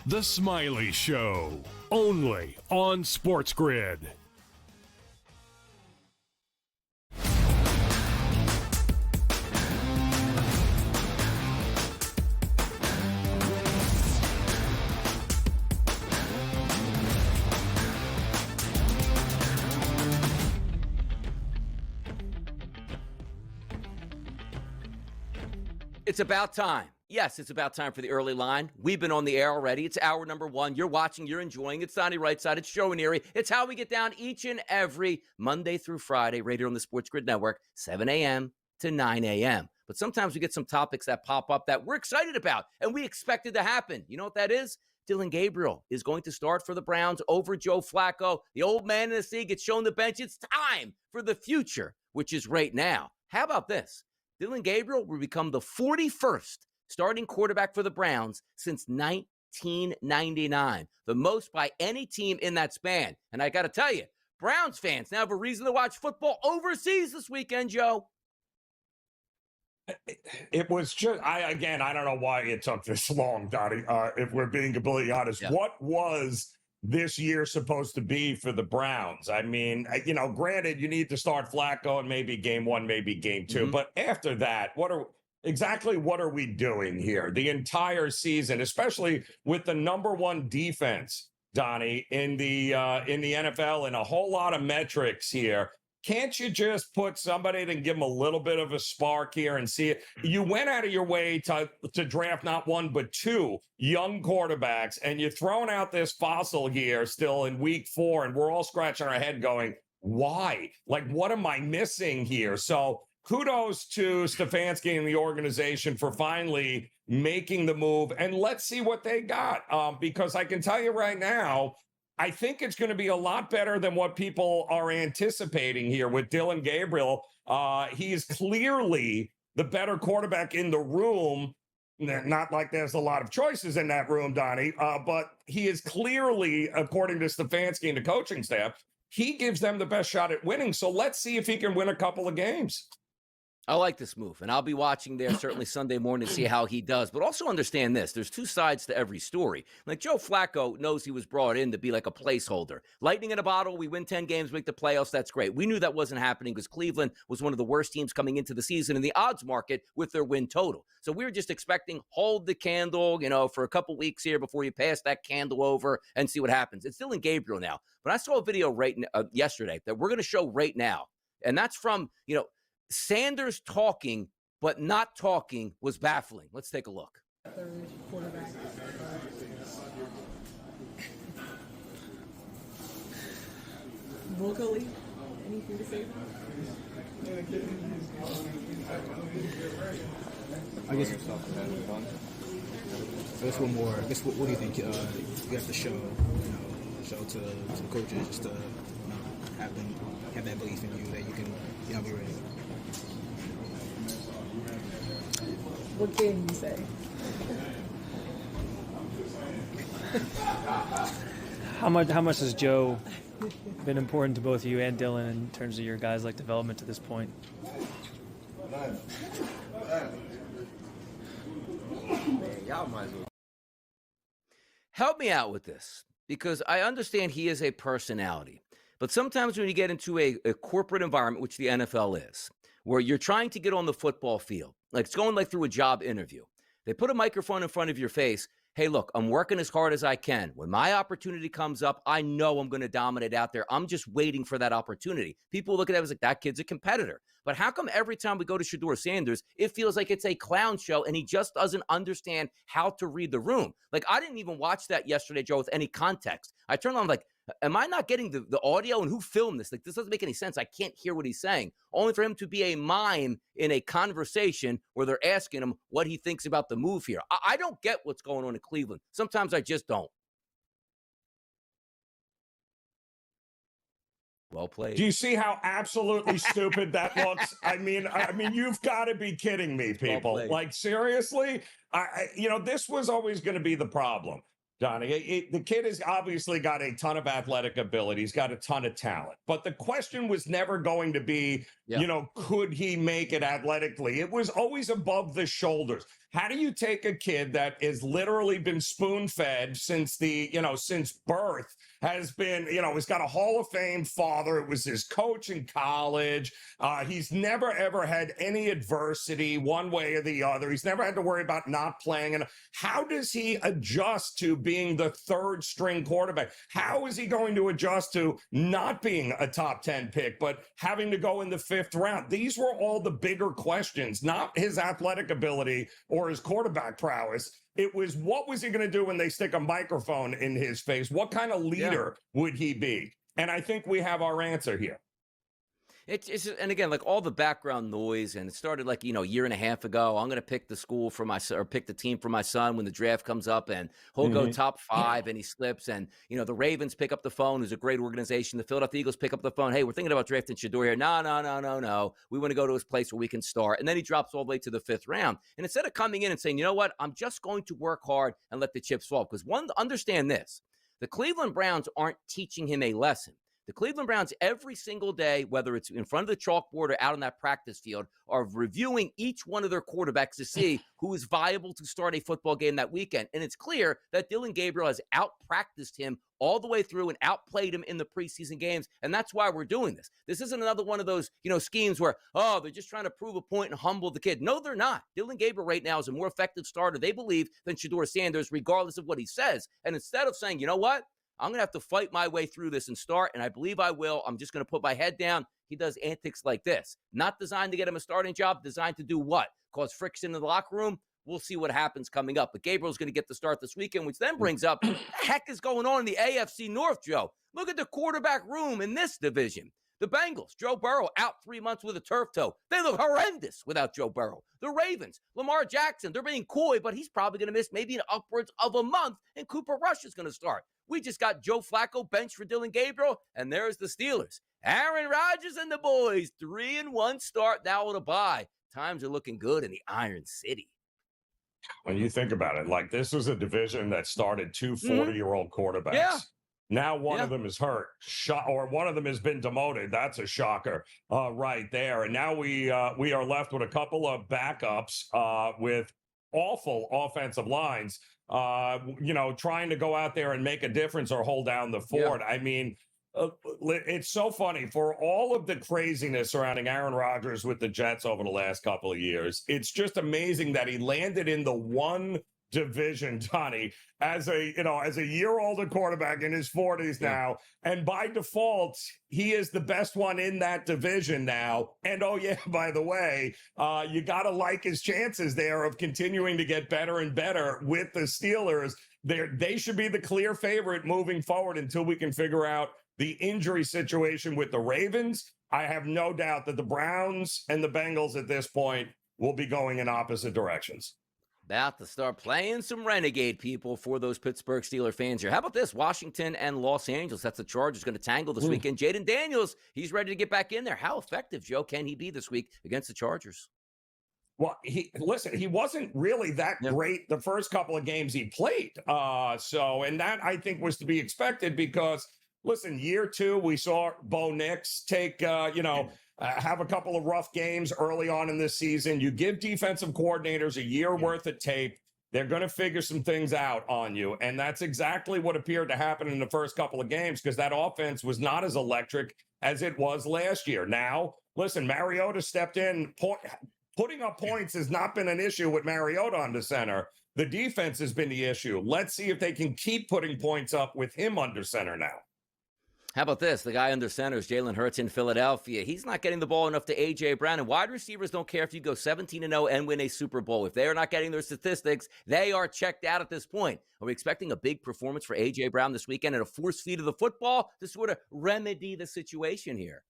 The Smiley Show, only on SportsGrid. It's about time. Yes, it's about time for the early line. We've been on the air already. It's hour number 1. You're watching, you're enjoying. It's Donnie Rightside. It's Joe and Erie. It's how we get down each and every Monday through Friday right here on the SportsGrid Network, 7 a.m. to 9 a.m. But sometimes we get some topics that pop up that we're excited about, and we expect it to happen. You know what that is? Dillon Gabriel is going to start for the Browns over Joe Flacco. The old man in the sea gets shown the bench. It's time for the future, which is right now. How about this? Dillon Gabriel will become the 41st starting quarterback for the Browns since 1999, the most by any team in that span. And I got to tell you, Browns fans now have a reason to watch football overseas this weekend, Joe. It was just, I don't know why it took this long, Donnie, if we're being completely honest. Yeah. What was this year supposed to be for the Browns? I mean, granted, you need to start Flacco and maybe game 1, maybe game 2. Mm-hmm. But after that, what are we doing here? The entire season, especially with the number 1 defense, Donnie, in the NFL, and a whole lot of metrics here. Can't you just put somebody to give them a little bit of a spark here and see it? You went out of your way to draft not 1, but 2 young quarterbacks, and you're throwing out this fossil here still in week 4, and we're all scratching our head going, why? Like, what am I missing here? So kudos to Stefanski and the organization for finally making the move, and let's see what they got. Because I can tell you right now, I think it's going to be a lot better than what people are anticipating here with Dillon Gabriel. He is clearly the better quarterback in the room. Not like there's a lot of choices in that room, Donnie, but he is clearly, according to Stefanski and the coaching staff, he gives them the best shot at winning. So let's see if he can win a couple of games. I like this move, and I'll be watching there certainly Sunday morning to see how he does. But also understand this. There's 2 sides to every story. Like, Joe Flacco knows he was brought in to be like a placeholder. Lightning in a bottle, we win 10 games, make the playoffs, that's great. We knew that wasn't happening because Cleveland was one of the worst teams coming into the season in the odds market with their win total. So we were just expecting, hold the candle, for a couple weeks here before you pass that candle over and see what happens. It's Dillon Gabriel now. But I saw a video yesterday that we're going to show right now, and that's from, Sanders talking, but not talking was baffling. Let's take a look. Third quarterback. Vocally, anything to say? I guess one more. I guess what do you think you have to show, show to the coaches just to have that belief in you that you can be ready. What can you say? How much has Joe been important to both you and Dylan in terms of your guys' development to this point? Help me out with this, because I understand he is a personality. But sometimes when you get into a corporate environment, which the NFL is, where you're trying to get on the football field, like it's going through a job interview. They put a microphone in front of your face. Hey, look, I'm working as hard as I can. When my opportunity comes up, I know I'm going to dominate out there. I'm just waiting for that opportunity. People look at that as like, that kid's a competitor. But how come every time we go to Shedeur Sanders, it feels like it's a clown show and he just doesn't understand how to read the room? Like, I didn't even watch that yesterday, Joe, with any context. I turned on like, am I not getting the audio? And who filmed this? Like, this doesn't make any sense. I can't hear what he's saying. Only for him to be a mime in a conversation where they're asking him what he thinks about the move here. I don't get what's going on in Cleveland. Sometimes I just don't. Well played. Do you see how absolutely stupid that looks? I mean, you've got to be kidding me, people. Well like, seriously? This was always going to be the problem. Donnie, the kid has obviously got a ton of athletic ability. He's got a ton of talent. But the question was never going to be, could he make it athletically? It was always above the shoulders. How do you take a kid that has literally been spoon-fed since birth, has been, he's got a Hall of Fame father. It was his coach in college. He's never, ever had any adversity one way or the other. He's never had to worry about not playing. And how does he adjust to being the third string quarterback? How is he going to adjust to not being a top 10 pick, but having to go in the 5th round? These were all the bigger questions, not his athletic ability or his quarterback prowess. It was, what was he going to do when they stick a microphone in his face? What kind of leader would he be? And I think we have our answer here. And again, like all the background noise, and it started like, a year and a half ago. I'm going to pick the school for my son, or pick the team for my son when the draft comes up, and he'll go top 5 and he slips. And, the Ravens pick up the phone, who's a great organization. The Philadelphia Eagles pick up the phone. Hey, we're thinking about drafting Shedeur here. No. We want to go to his place where we can start. And then he drops all the way to the 5th round. And instead of coming in and saying, you know what, I'm just going to work hard and let the chips fall. Because understand this, the Cleveland Browns aren't teaching him a lesson. The Cleveland Browns every single day, whether it's in front of the chalkboard or out on that practice field, are reviewing each one of their quarterbacks to see who is viable to start a football game that weekend. And it's clear that Dylan Gabriel has out-practiced him all the way through and outplayed him in the preseason games. And that's why we're doing this. This isn't another one of those, schemes where, they're just trying to prove a point and humble the kid. No, they're not. Dylan Gabriel right now is a more effective starter, they believe, than Shedeur Sanders, regardless of what he says. And instead of saying, you know what? I'm going to have to fight my way through this and start, and I believe I will. I'm just going to put my head down. He does antics like this. Not designed to get him a starting job, designed to do what? Cause friction in the locker room? We'll see what happens coming up. But Gabriel's going to get the start this weekend, which then brings up, what the heck is going on in the AFC North, Joe? Look at the quarterback room in this division. The Bengals, Joe Burrow out 3 months with a turf toe. They look horrendous without Joe Burrow. The Ravens, Lamar Jackson, they're being coy, but he's probably going to miss maybe upwards of a month, and Cooper Rush is going to start. We just got Joe Flacco benched for Dylan Gabriel, and there's the Steelers. Aaron Rodgers and the boys, 3-1 start now with a bye. Times are looking good in the Iron City. When you think about it, like this was a division that started 2 40-year-old quarterbacks. Yeah. Now one of them is hurt, or one of them has been demoted. That's a shocker right there. And now we are left with a couple of backups with awful offensive lines, trying to go out there and make a difference or hold down the fort. Yeah. I mean, it's so funny for all of the craziness surrounding Aaron Rodgers with the Jets over the last couple of years. It's just amazing that he landed in the one division, Donnie, as a year older quarterback in his 40s now, and by default he is the best one in that division now. And by the way, you gotta like his chances there of continuing to get better and better with the Steelers. They should be the clear favorite moving forward until we can figure out the injury situation with the Ravens I have no doubt that the Browns and the Bengals at this point will be going in opposite directions. About to start playing some renegade people for those Pittsburgh Steelers fans here. How about this? Washington and Los Angeles. That's the Chargers going to tangle this weekend. Jaden Daniels, he's ready to get back in there. How effective, Joe, can he be this week against the Chargers? Well, he wasn't really that great the first couple of games he played. And that I think was to be expected because, listen, year 2, we saw Bo Nix take, have a couple of rough games early on in this season. You give defensive coordinators a year worth of tape. They're going to figure some things out on you. And that's exactly what appeared to happen in the first couple of games because that offense was not as electric as it was last year. Now, listen, Mariota stepped in. Putting up points has not been an issue with Mariota under center. The defense has been the issue. Let's see if they can keep putting points up with him under center now. How about this? The guy under center is Jalen Hurts in Philadelphia. He's not getting the ball enough to A.J. Brown. And wide receivers don't care if you go 17-0 and win a Super Bowl. If they are not getting their statistics, they are checked out at this point. Are we expecting a big performance for A.J. Brown this weekend and a force feed of the football to sort of remedy the situation here?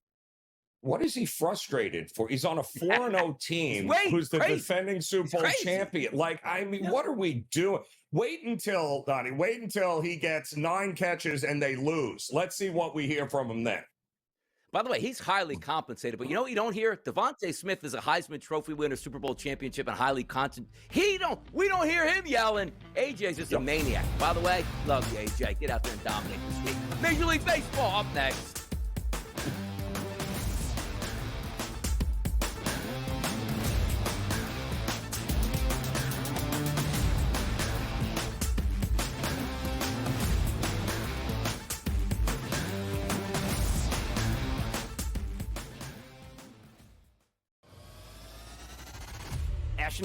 What is he frustrated for? He's on a 4-0 team who's the defending Super Bowl champion. What are we doing? Wait until he gets 9 catches and they lose. Let's see what we hear from him then. By the way, he's highly compensated. But you know what you don't hear? Devontae Smith is a Heisman Trophy winner, Super Bowl championship, and highly compensated. We don't hear him yelling. AJ's just a maniac. By the way, love you, AJ. Get out there and dominate this week. Major League Baseball up next.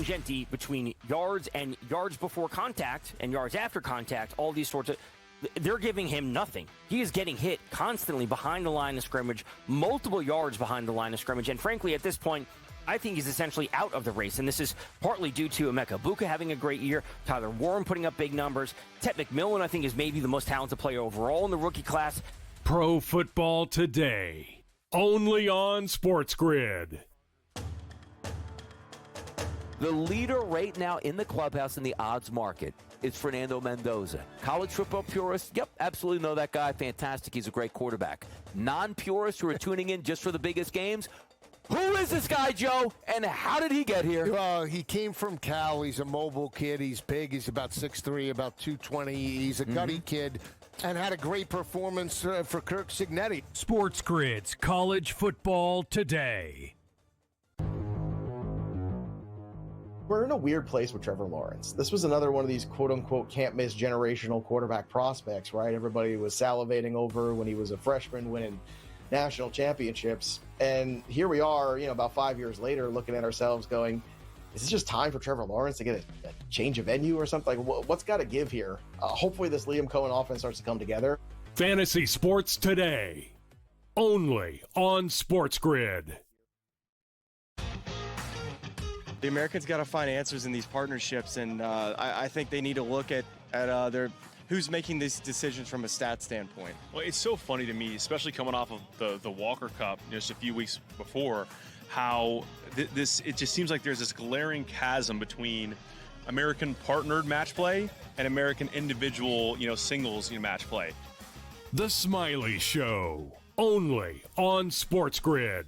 Gente between yards and yards before contact and yards after contact, all these sorts of, they're giving him nothing. He is getting hit constantly behind the line of scrimmage, multiple yards behind the line of scrimmage, and frankly, at this point, I think he's essentially out of the race, and this is partly due to Emeka Buka having a great year, Tyler Warren putting up big numbers, Ted McMillan, I think, is maybe the most talented player overall in the rookie class. Pro Football Today, only on SportsGrid. The leader right now in the clubhouse in the odds market is Fernando Mendoza. College football purists, yep, absolutely know that guy. Fantastic. He's a great quarterback. Non-purists who are tuning in just for the biggest games, who is this guy, Joe, and how did he get here? He came from Cal. He's a mobile kid. He's big. He's about 6'3", about 220. He's a gutty kid and had a great performance for Kirk Cignetti. SportsGrid's College Football Today. We're in a weird place with Trevor Lawrence. This was another one of these quote-unquote can't-miss generational quarterback prospects, right? Everybody was salivating over when he was a freshman winning national championships. And here we are, about 5 years later, looking at ourselves going, is it just time for Trevor Lawrence to get a change of venue or something? Like, what's got to give here? Hopefully this Liam Cohen offense starts to come together. Fantasy Sports Today, only on SportsGrid. The Americans got to find answers in these partnerships, and I think they need to look at their who's making these decisions from a stat standpoint. Well, it's so funny to me, especially coming off of the Walker Cup just a few weeks before, how it just seems like there's this glaring chasm between American partnered match play and American individual, singles match play. The Smiley Show, only on SportsGrid.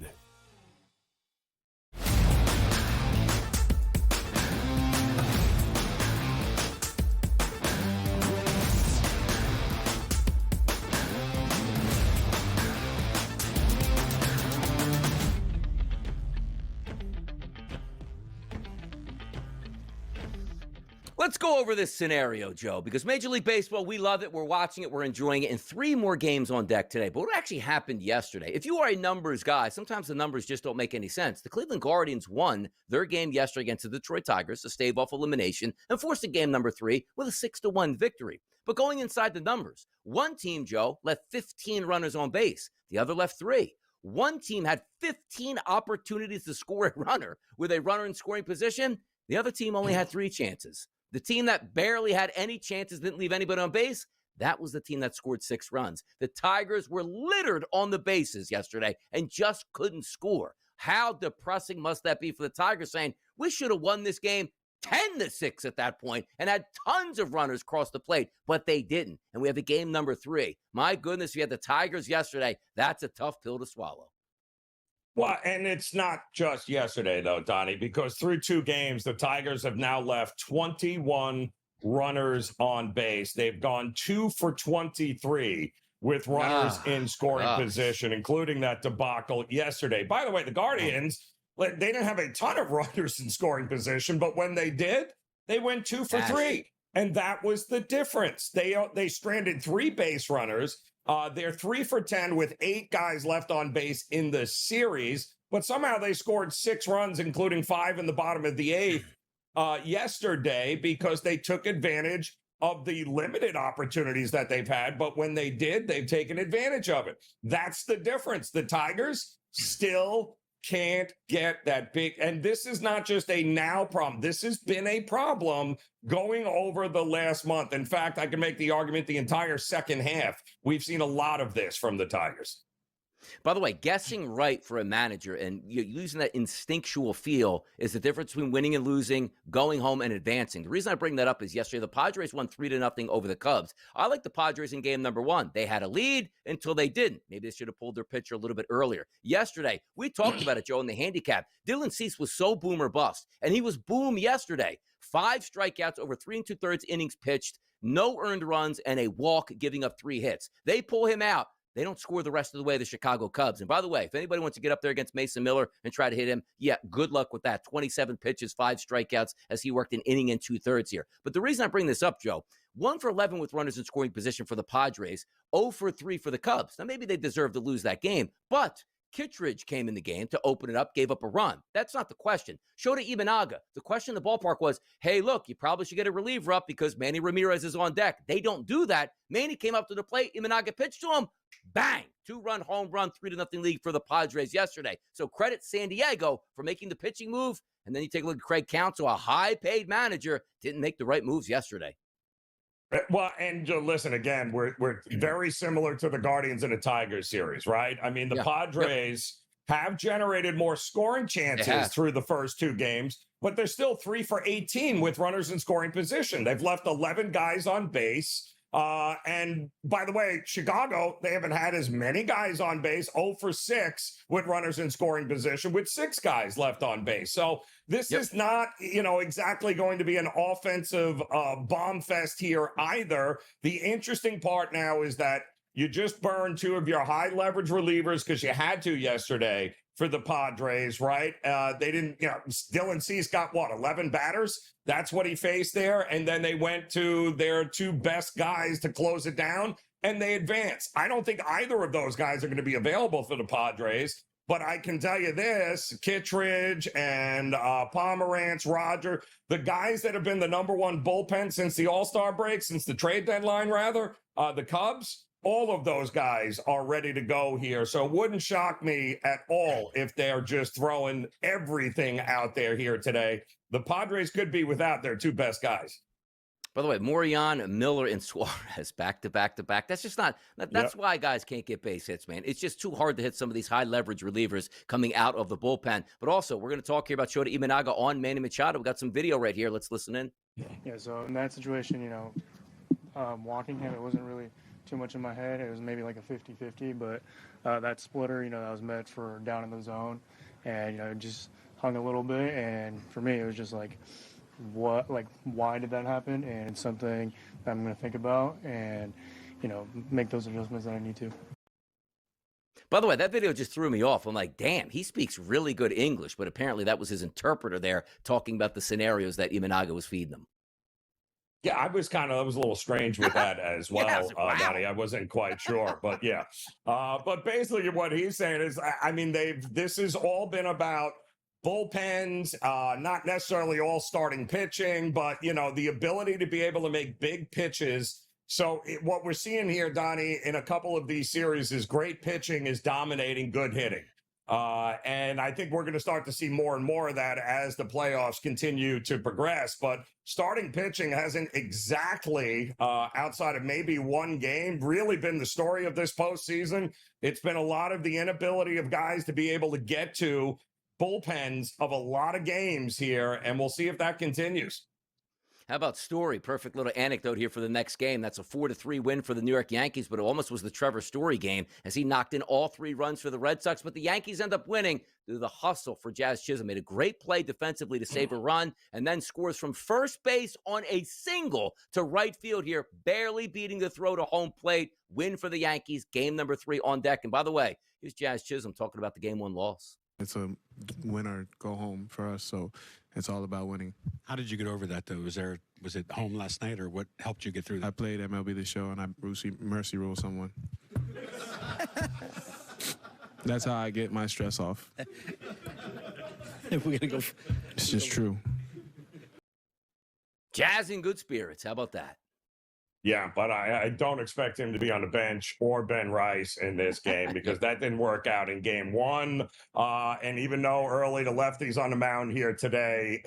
Let's go over this scenario, Joe, because Major League Baseball, we love it. We're watching it. We're enjoying it. And 3 more games on deck today. But what actually happened yesterday? If you are a numbers guy, sometimes the numbers just don't make any sense. The Cleveland Guardians won their game yesterday against the Detroit Tigers to stave off elimination and forced a game number 3 with a 6-1 victory. But going inside the numbers, one team, Joe, left 15 runners on base. The other left 3. One team had 15 opportunities to score a runner with a runner in scoring position. The other team only had 3 chances. The team that barely had any chances, didn't leave anybody on base, That was the team that scored 6 runs. The Tigers were littered on the bases yesterday and just couldn't score. How depressing must that be for the Tigers, saying, we should have won this game 10-6 at that point and had tons of runners cross the plate, but they didn't. And we have the game number 3. My goodness, we had the Tigers yesterday. That's a tough pill to swallow. Well, and it's not just yesterday, though, Donnie, because through 2 games, the Tigers have now left 21 runners on base. They've gone 2 for 23 with runners in scoring position, including that debacle yesterday. By the way, the Guardians, they didn't have a ton of runners in scoring position, but when they did, they went 2 for 3. And that was the difference. They stranded 3 base runners. They're 3 for 10 with 8 guys left on base in the series, but somehow they scored 6 runs, including 5 in the bottom of the 8th yesterday, because they took advantage of the limited opportunities that they've had. But when they did, they've taken advantage of it. That's the difference. The Tigers still can't get that big. And this is not just a now problem. This has been a problem going over the last month. In fact, I can make the argument the entire second half. We've seen a lot of this from the Tigers. By the way, guessing right for a manager and using that instinctual feel is the difference between winning and losing, going home and advancing. The reason I bring that up is yesterday the Padres won 3-0 over the Cubs. I like the Padres in game number 1. They had a lead until they didn't. Maybe they should have pulled their pitcher a little bit earlier. Yesterday, we talked about it, Joe, in the handicap. Dylan Cease was so boom or bust, and he was boom yesterday. 5 strikeouts over 3 2/3 innings pitched, no earned runs, and a walk, giving up 3 hits. They pull him out. They don't score the rest of the way, the Chicago Cubs. And by the way, if anybody wants to get up there against Mason Miller and try to hit him, yeah, good luck with that. 27 pitches, 5 strikeouts as he worked an inning and 2/3 here. But the reason I bring this up, Joe, 1 for 11 with runners in scoring position for the Padres, 0 for 3 for the Cubs. Now, maybe they deserve to lose that game, but Kittredge came in the game to open it up, gave up a run. That's not the question. Shota Imanaga, the question in the ballpark was, hey, look, you probably should get a reliever up because Manny Ramirez is on deck. They don't do that. Manny came up to the plate. Imanaga pitched to him. Bang! 2-run home run, 3-0 lead for the Padres yesterday. So credit San Diego for making the pitching move. And then you take a look at Craig Counsell, a high-paid manager, didn't make the right moves yesterday. Well, and listen, again, we're very similar to the Guardians in a Tigers series, right? I mean, the Padres have generated more scoring chances through the first 2 games, but they're still 3 for 18 with runners in scoring position. They've left 11 guys on base. And by the way, Chicago, they haven't had as many guys on base, 0 for 6 with runners in scoring position with 6 guys left on base. So this is not, exactly going to be an offensive bomb fest here either. The interesting part now is that you just burned 2 of your high leverage relievers because you had to yesterday for the Padres, right? They didn't, Dylan Cease got 11 batters? That's what he faced there. And then they went to their 2 best guys to close it down, and they advanced. I don't think either of those guys are going to be available for the Padres, but I can tell you this, Kittredge and Pomerantz, Roger, the guys that have been the number 1 bullpen since the All-Star break, since the trade deadline, rather, the Cubs, all of those guys are ready to go here. So it wouldn't shock me at all if they're just throwing everything out there here today. The Padres could be without their 2 best guys. By the way, Morion, Miller, and Suarez back to back to back. That's just not, that's why guys can't get base hits, man. It's just too hard to hit some of these high leverage relievers coming out of the bullpen. But also, we're going to talk here about Shota Imanaga on Manny Machado. We got some video right here. Let's listen in. Yeah, so in that situation, walking him, it wasn't really too much in my head. It was maybe like a 50-50, but that splitter, that was meant for down in the zone, and it just hung a little bit. And for me, it was just like, why did that happen? And it's something that I'm going to think about and make those adjustments that I need to. By the way, that video just threw me off. I'm like, damn, he speaks really good English, but apparently that was his interpreter there talking about the scenarios that Imanaga was feeding them. Yeah, I was a little strange with that as well, Donnie. I wasn't quite sure, but yeah. But basically what he's saying is, this has all been about bullpens, not necessarily all starting pitching, but, the ability to be able to make big pitches. So what we're seeing here, Donnie, in a couple of these series is great pitching is dominating good hitting. And I think we're going to start to see more and more of that as the playoffs continue to progress. But starting pitching hasn't exactly, outside of maybe one game, really been the story of this postseason. It's been a lot of the inability of guys to be able to get to bullpens of a lot of games here, and we'll see if that continues. How about Story? Perfect little anecdote here for the next game. That's a 4-3 win for the New York Yankees, but it almost was the Trevor Story game as he knocked in all 3 runs for the Red Sox. But the Yankees end up winning due to the hustle for Jazz Chisholm. Made a great play defensively to save a run and then scores from first base on a single to right field here, barely beating the throw to home plate. Win for the Yankees. Game number 3 on deck. And by the way, here's Jazz Chisholm talking about the game 1 loss. It's a win or go home for us, so it's all about winning. How did you get over that, though? Was it home last night, or what helped you get through that? I played MLB The Show, and I mercy rule someone. That's how I get my stress off. We're gonna go. It's just true. Jazz in good spirits. How about that? Yeah, but I don't expect him to be on the bench or Ben Rice in this game because that didn't work out in game 1. And even though early the lefties on the mound here today,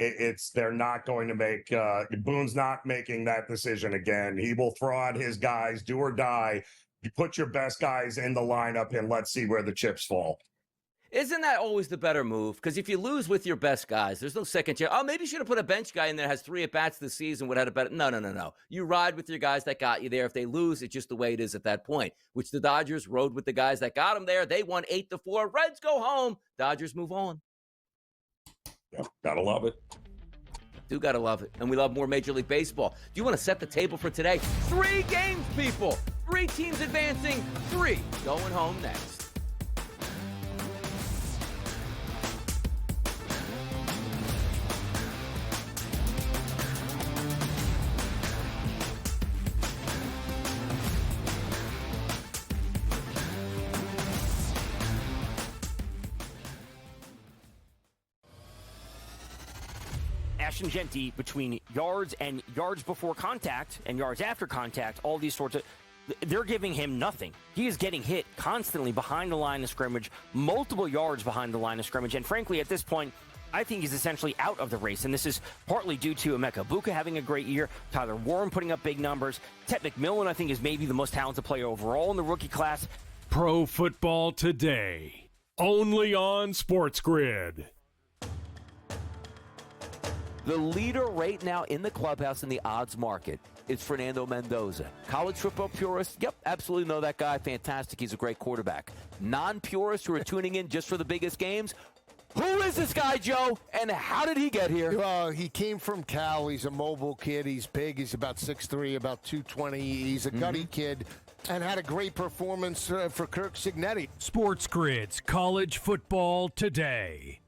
they're not going to make Boone's not making that decision again. He will throw out his guys, do or die. You put your best guys in the lineup and let's see where the chips fall. Isn't that always the better move? Because if you lose with your best guys, there's no second chance. Oh, maybe you should have put a bench guy in there that has 3 at-bats this season, would have had a better... No. You ride with your guys that got you there. If they lose, it's just the way it is at that point, which the Dodgers rode with the guys that got them there. They won 8-4. Reds go home. Dodgers move on. Yeah, gotta love it. Do gotta love it. And we love more Major League Baseball. Do you want to set the table for today? 3 games, people. 3 teams advancing. 3 going home next. Genty between yards and yards before contact and yards after contact, all these sorts of, they're giving him nothing. He is getting hit constantly behind the line of scrimmage, multiple yards behind the line of scrimmage, and frankly, at this point, I think he's essentially out of the race, and this is partly due to Emeka Buka having a great year, Tyler Warren putting up big numbers, Ted McMillan, I think, is maybe the most talented player overall in the rookie class. Pro Football Today, only on SportsGrid. The leader right now in the clubhouse in the odds market is Fernando Mendoza. College football purists, yep, absolutely know that guy. Fantastic. He's a great quarterback. Non-purists who are tuning in just for the biggest games, who is this guy, Joe, and how did he get here? He came from Cal. He's a mobile kid. He's big. He's about 6'3", about 220. He's a gutty kid and had a great performance for Kirk Cignetti. SportsGrid's College Football Today.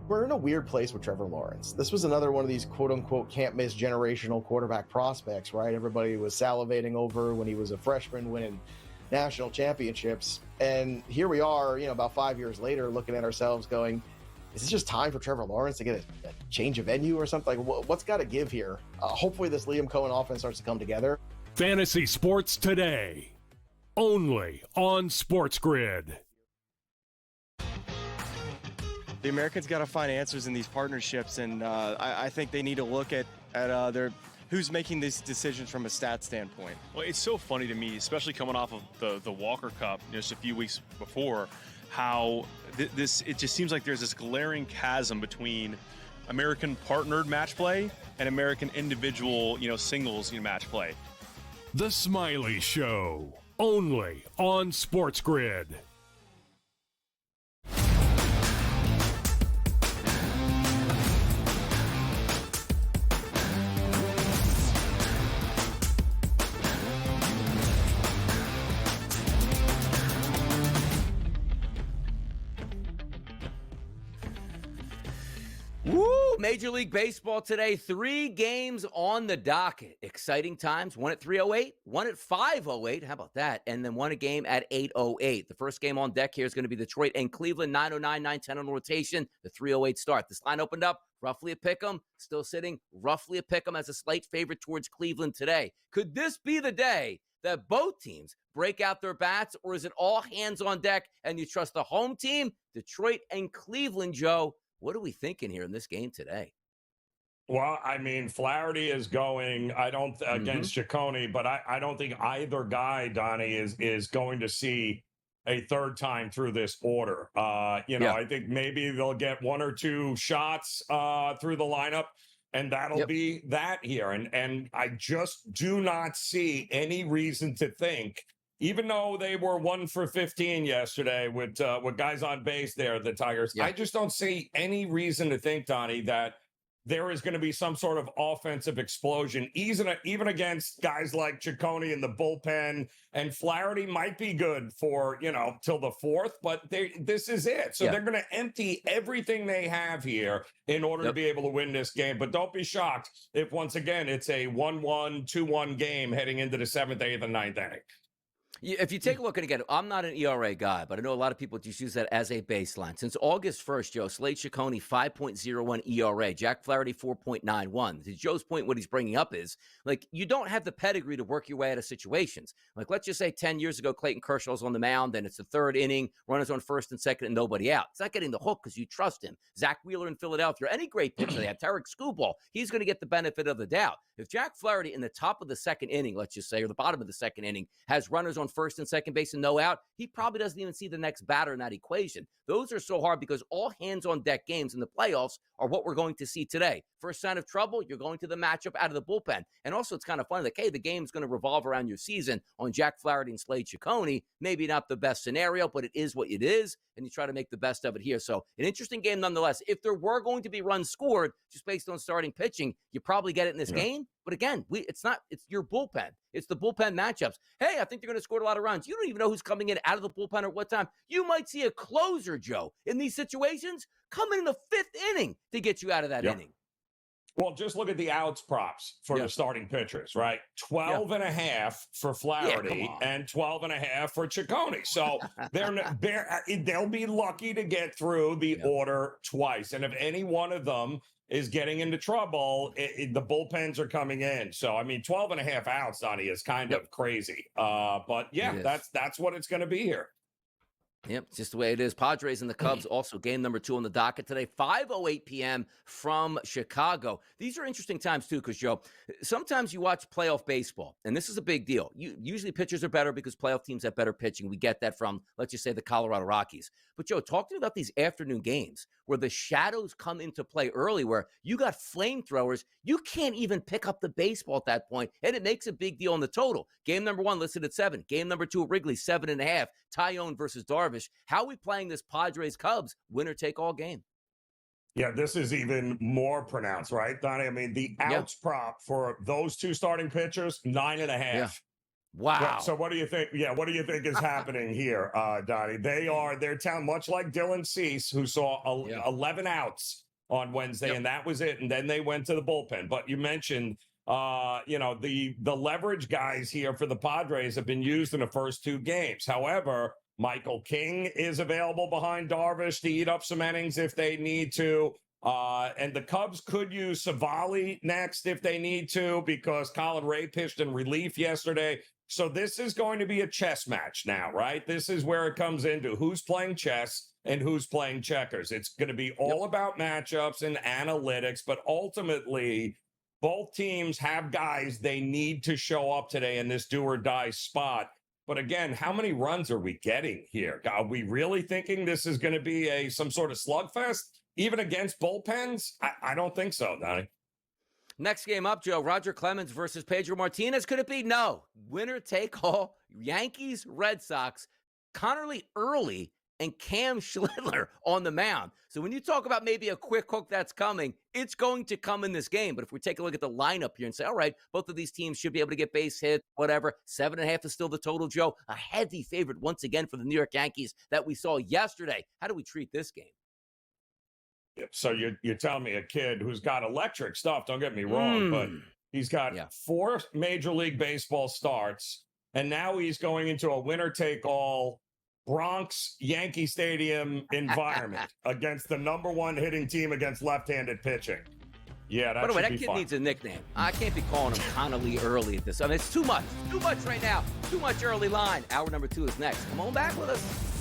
We're in a weird place with Trevor Lawrence. This was another one of these quote-unquote can't-miss generational quarterback prospects, right? Everybody was salivating over when he was a freshman winning national championships. And here we are, about 5 years later, looking at ourselves going, is it just time for Trevor Lawrence to get a change of venue or something? Like, what's got to give here? Hopefully this Liam Cohen offense starts to come together. Fantasy Sports Today, only on SportsGrid. The Americans got to find answers in these partnerships, and I think they need to look at their who's making these decisions from a stat standpoint. Well, it's so funny to me, especially coming off of the Walker Cup just a few weeks before, how it just seems like there's this glaring chasm between American partnered match play and American individual singles match play. The Smiley Show, only on SportsGrid. Major League Baseball today, 3 games on the docket. Exciting times. One at 3:08, one at 5:08. How about that? And then one a game at 8:08. The first game on deck here is going to be Detroit and Cleveland, 9:09, 9:10 on rotation. The 3:08 start. This line opened up roughly a pick'em, still sitting roughly a pick'em as a slight favorite towards Cleveland today. Could this be the day that both teams break out their bats, or is it all hands on deck and you trust the home team, Detroit and Cleveland, Joe? What are we thinking here in this game today? Well, I mean, Flaherty is going, against Ciccone, but I don't think either guy, Donnie, is going to see a third time through this order. I think maybe they'll get one or two shots through the lineup, and that'll be that here. And I just do not see any reason to think, even though they were 1 for 15 yesterday with guys on base there, the Tigers, I just don't see any reason to think, Donnie, that there is going to be some sort of offensive explosion, even against guys like Ciccone in the bullpen. And Flaherty might be good for, till the fourth, but this is it. So they're going to empty everything they have here in order to be able to win this game. But don't be shocked if, once again, it's a 1-1, 2-1 game heading into the 7th, 8th, and 9th inning. If you take a look, and again, I'm not an ERA guy, but I know a lot of people just use that as a baseline. Since August 1st, Joe, Slade Ciccone, 5.01 ERA, Jack Flaherty, 4.91. To Joe's point, what he's bringing up is, you don't have the pedigree to work your way out of situations. Let's just say 10 years ago, Clayton Kershaw's on the mound, and it's the third inning, runners on first and second, and nobody out. It's not getting the hook because you trust him. Zach Wheeler in Philadelphia, any great pitcher they have, Tarek Skubal, he's going to get the benefit of the doubt. If Jack Flaherty in the top of the second inning, let's just say, or the bottom of the second inning, has runners on first and second base and no out, he probably doesn't even see the next batter in that equation. Those are so hard because all hands on deck games in the playoffs are what we're going to see today. First sign of trouble, you're going to the matchup out of the bullpen. And also, it's kind of funny, the game's going to revolve around your season on Jack Flaherty and Slade Ciccone. Maybe not the best scenario, but it is what it is, and you try to make the best of it here. So an interesting game nonetheless. If there were going to be runs scored just based on starting pitching, you probably get it in this game. But again, it's your bullpen. It's the bullpen matchups. Hey, I think they're going to score a lot of runs. You don't even know who's coming in out of the bullpen at what time. You might see a closer, Joe, in these situations coming in the 5th inning to get you out of that inning. Well, just look at the outs props for the starting pitchers, right? 12 and a half for Flaherty and 12 and a half for Ciccone. So they'll be lucky to get through the order twice. And if any one of them is getting into trouble, the bullpens are coming in. So, 12 and a half outs, Donnie, is kind of crazy. But that's what it's going to be here. Yep, it's just the way it is. Padres and the Cubs, also game number 2 on the docket today, 5:08 p.m. from Chicago. These are interesting times, too, because, Joe, sometimes you watch playoff baseball, and this is a big deal. Usually pitchers are better because playoff teams have better pitching. We get that from, let's just say, the Colorado Rockies. But, Joe, talk to me about these afternoon games where the shadows come into play early, where you got flamethrowers. You can't even pick up the baseball at that point, and it makes a big deal on the total. Game number 1 listed at 7. Game number 2 at Wrigley, 7.5. Tyone versus Darvish. How are we playing this Padres-Cubs winner-take-all game? Yeah, this is even more pronounced, right, Donnie? The outs prop for those two starting pitchers, 9.5. Yeah. Wow. So what do you think? Yeah, what do you think is happening here, Donnie? They're telling, much like Dylan Cease, who saw 11 outs on Wednesday, and that was it. And then they went to the bullpen. But you mentioned, the leverage guys here for the Padres have been used in the first 2 games. However, Michael King is available behind Darvish to eat up some innings if they need to. And the Cubs could use Savali next if they need to, because Colin Ray pitched in relief yesterday. So this is going to be a chess match now, right? This is where it comes into who's playing chess and who's playing checkers. It's going to be all about matchups and analytics, but ultimately both teams have guys they need to show up today in this do or die spot. But again, how many runs are we getting here? Are we really thinking this is going to be some sort of slugfest, even against bullpens? I don't think so, Donnie. Next game up, Joe, Roger Clemens versus Pedro Martinez. Could it be? No. Winner take all. Yankees, Red Sox, Connerly early, and Cam Schindler on the mound. So when you talk about maybe a quick hook that's coming, it's going to come in this game. But if we take a look at the lineup here and say, all right, both of these teams should be able to get base hit, whatever. 7.5 is still the total, Joe. A heavy favorite once again for the New York Yankees that we saw yesterday. How do we treat this game? So you're telling me a kid who's got electric stuff, don't get me wrong, but he's got 4 Major League Baseball starts, and now he's going into a winner-take-all Bronx Yankee Stadium environment against the number 1 hitting team against left-handed pitching. Yeah, By the way, should that be kid fun. needs a nickname. I can't be calling him Connolly early at this. I mean, it's too much. Too much right now. Too much early line. Hour number 2 is next. Come on back with us.